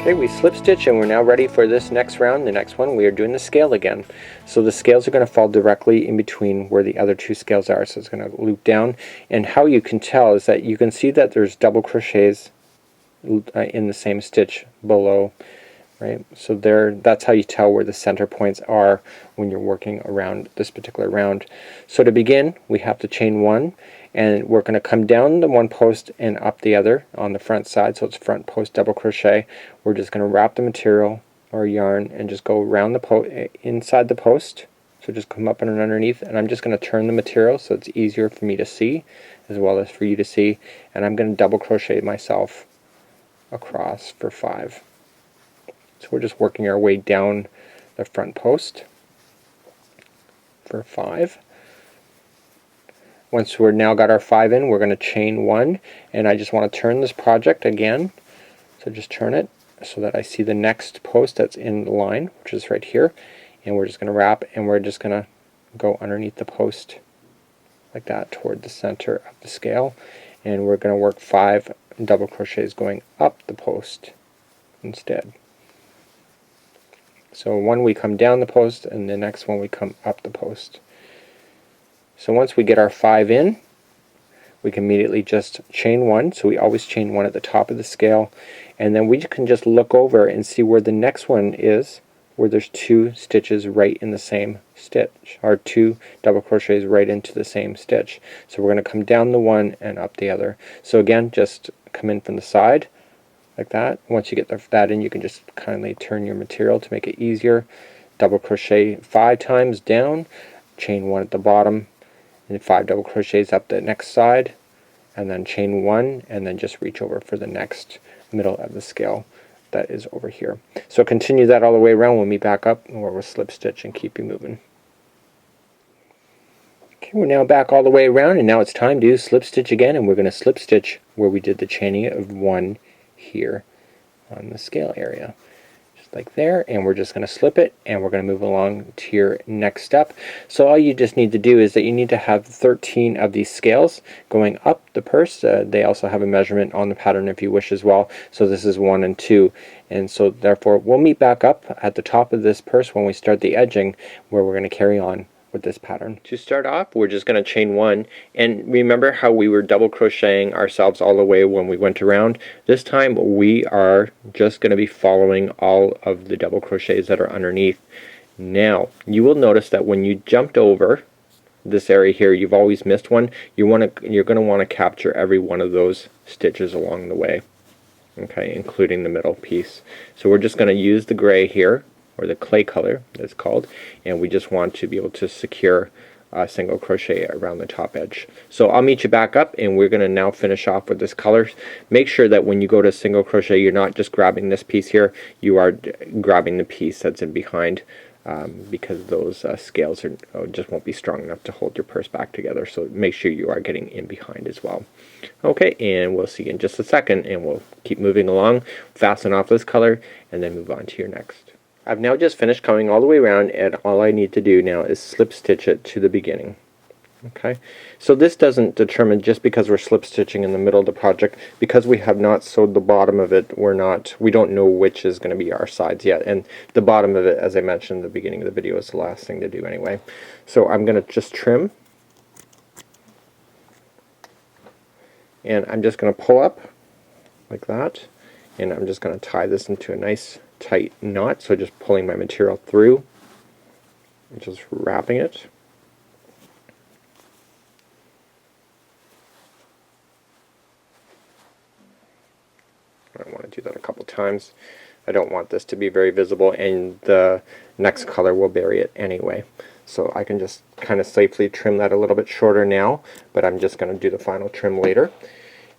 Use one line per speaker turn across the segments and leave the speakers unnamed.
Okay, we slip stitch and we're now ready for this next round. The next one, we are doing the scale again. So the scales are going to fall directly in between where the other two scales are. So it's going to loop down. And how you can tell is that you can see that there's double crochets in the same stitch below. Right? So that's how you tell where the center points are when you're working around this particular round. So to begin, we have to chain one, and we're going to come down the one post and up the other on the front side. So it's front post double crochet. We're just going to wrap the material or yarn and just go around the inside the post. So just come up and underneath, and I'm just going to turn the material so it's easier for me to see as well as for you to see. And I'm going to double crochet myself across for 5. So we're just working our way down the front post for 5. Once we're now got our 5 in, we're going to chain 1, and I just want to turn this project again. So just turn it so that I see the next post that's in the line, which is right here, and we're just going to wrap, and we're just going to go underneath the post like that toward the center of the scale, and we're going to work 5 double crochets going up the post instead. So one we come down the post, and the next one we come up the post. So once we get our 5 in, we can immediately just chain 1. So we always chain 1 at the top of the scale, and then we can just look over and see where the next one is, where there's 2 stitches right in the same stitch, or 2 double crochets right into the same stitch. So we're going to come down the one and up the other. So again, just come in from the side like that. Once you get that in, you can just kindly turn your material to make it easier. Double crochet 5 times down, chain 1 at the bottom, and 5 double crochets up the next side, and then chain 1, and then just reach over for the next middle of the scale that is over here. So continue that all the way around. We'll meet back up where we'll slip stitch and keep you moving. Okay, we're now back all the way around, and now it's time to slip stitch again, and we're going to slip stitch where we did the chaining of 1 here on the scale area, just like there, and we're just going to slip it, and we're going to move along to your next step. So all you just need to do is that you need to have 13 of these scales going up the purse. They also have a measurement on the pattern if you wish as well. So this is 1 and 2, and so therefore we'll meet back up at the top of this purse when we start the edging, where we're going to carry on with this pattern. To start off, we're just going to chain 1, and remember how we were double crocheting ourselves all the way when we went around. This time we are just going to be following all of the double crochets that are underneath. Now you will notice that when you jumped over this area here, you've always missed one. You're going to want to capture every one of those stitches along the way, okay, including the middle piece. So we're just going to use the gray here, or the clay color it's called, and we just want to be able to secure a single crochet around the top edge. So I'll meet you back up, and we're going to now finish off with this color. Make sure that when you go to single crochet, you're not just grabbing this piece here, you are grabbing the piece that's in behind, because those scales just won't be strong enough to hold your purse back together. So make sure you are getting in behind as well. Okay, and we'll see you in just a second, and we'll keep moving along. Fasten off this color and then move on to your next. I've now just finished coming all the way around, and all I need to do now is slip stitch it to the beginning. Okay, so this doesn't determine, just because we're slip stitching in the middle of the project, because we have not sewed the bottom of it, we don't know which is going to be our sides yet, and the bottom of it, as I mentioned at the beginning of the video, is the last thing to do anyway. So I'm going to just trim, and I'm just going to pull up like that, and I'm just going to tie this into a nice tight knot. So just pulling my material through and just wrapping it. I want to do that a couple times. I don't want this to be very visible, and the next color will bury it anyway. So I can just kind of safely trim that a little bit shorter now, but I'm just going to do the final trim later.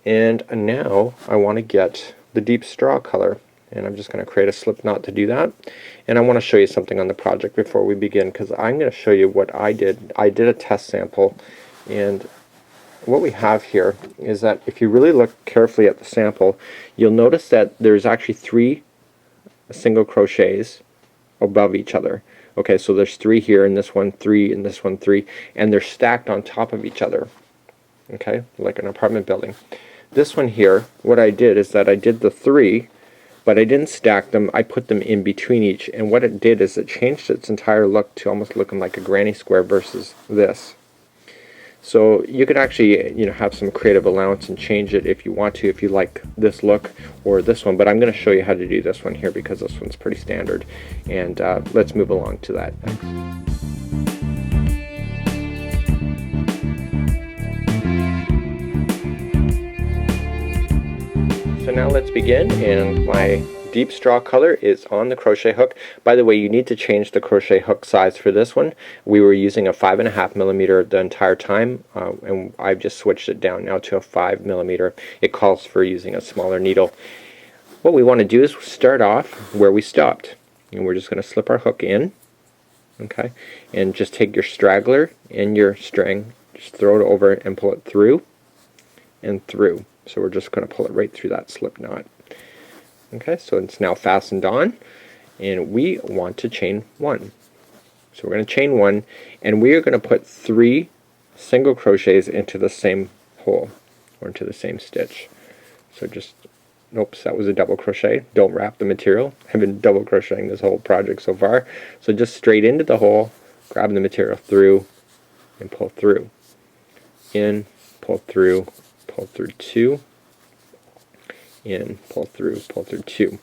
And now I want to get the deep straw color, and I'm just going to create a slip knot to do that. And I want to show you something on the project before we begin, because I'm going to show you what I did. I did a test sample, and what we have here is that if you really look carefully at the sample, you'll notice that there's actually 3 single crochets above each other. Okay, so there's 3 here, and this one 3, and this one 3, and they're stacked on top of each other. Okay, like an apartment building. This one here, what I did is that I did the 3 but I didn't stack them. I put them in between each, and what it did is it changed its entire look to almost looking like a granny square versus this. So you could actually, you know, have some creative allowance and change it if you want to, if you like this look or this one. But I'm going to show you how to do this one here because this one's pretty standard. And let's move along to that next. So now let's begin, and my deep straw color is on the crochet hook. By the way, you need to change the crochet hook size for this one. We were using a 5.5 millimeter the entire time, and I've just switched it down now to a 5 millimeter. It calls for using a smaller needle. What we want to do is start off where we stopped, and we're just going to slip our hook in, okay, and just take your straggler and your string, just throw it over and pull it through and through. So we're just going to pull it right through that slip knot. Okay, so it's now fastened on, and we want to chain 1. So we're going to chain 1, and we are going to put 3 single crochets into the same hole, or into the same stitch. So just, oops, that was a double crochet. Don't wrap the material. I've been double crocheting this whole project so far. So just straight into the hole, grab the material through, and pull through. In, pull through 2, in, pull through 2.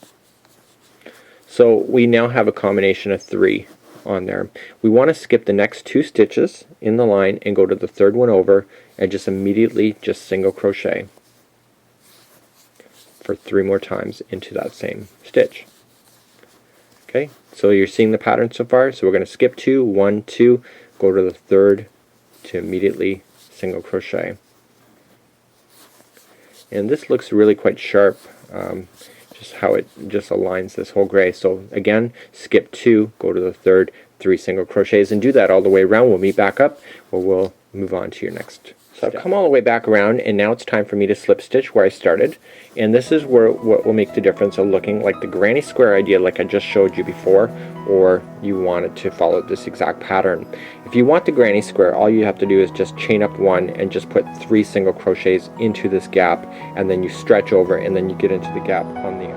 So we now have a combination of 3 on there. We want to skip the next 2 stitches in the line and go to the third one over and just immediately just single crochet for 3 more times into that same stitch. Okay, so you're seeing the pattern so far. So we're going to skip 2, 1, 2, go to the third to immediately single crochet. And this looks really quite sharp, just how it just aligns this whole gray. So again, skip 2, go to the third, 3 single crochets, and do that all the way around. We'll meet back up, or we'll move on to your next. So I've come all the way back around, and now it's time for me to slip stitch where I started. And this is where what will make the difference of looking like the granny square idea like I just showed you before, or you wanted to follow this exact pattern. If you want the granny square, all you have to do is just chain up 1 and just put 3 single crochets into this gap, and then you stretch over, and then you get into the gap on the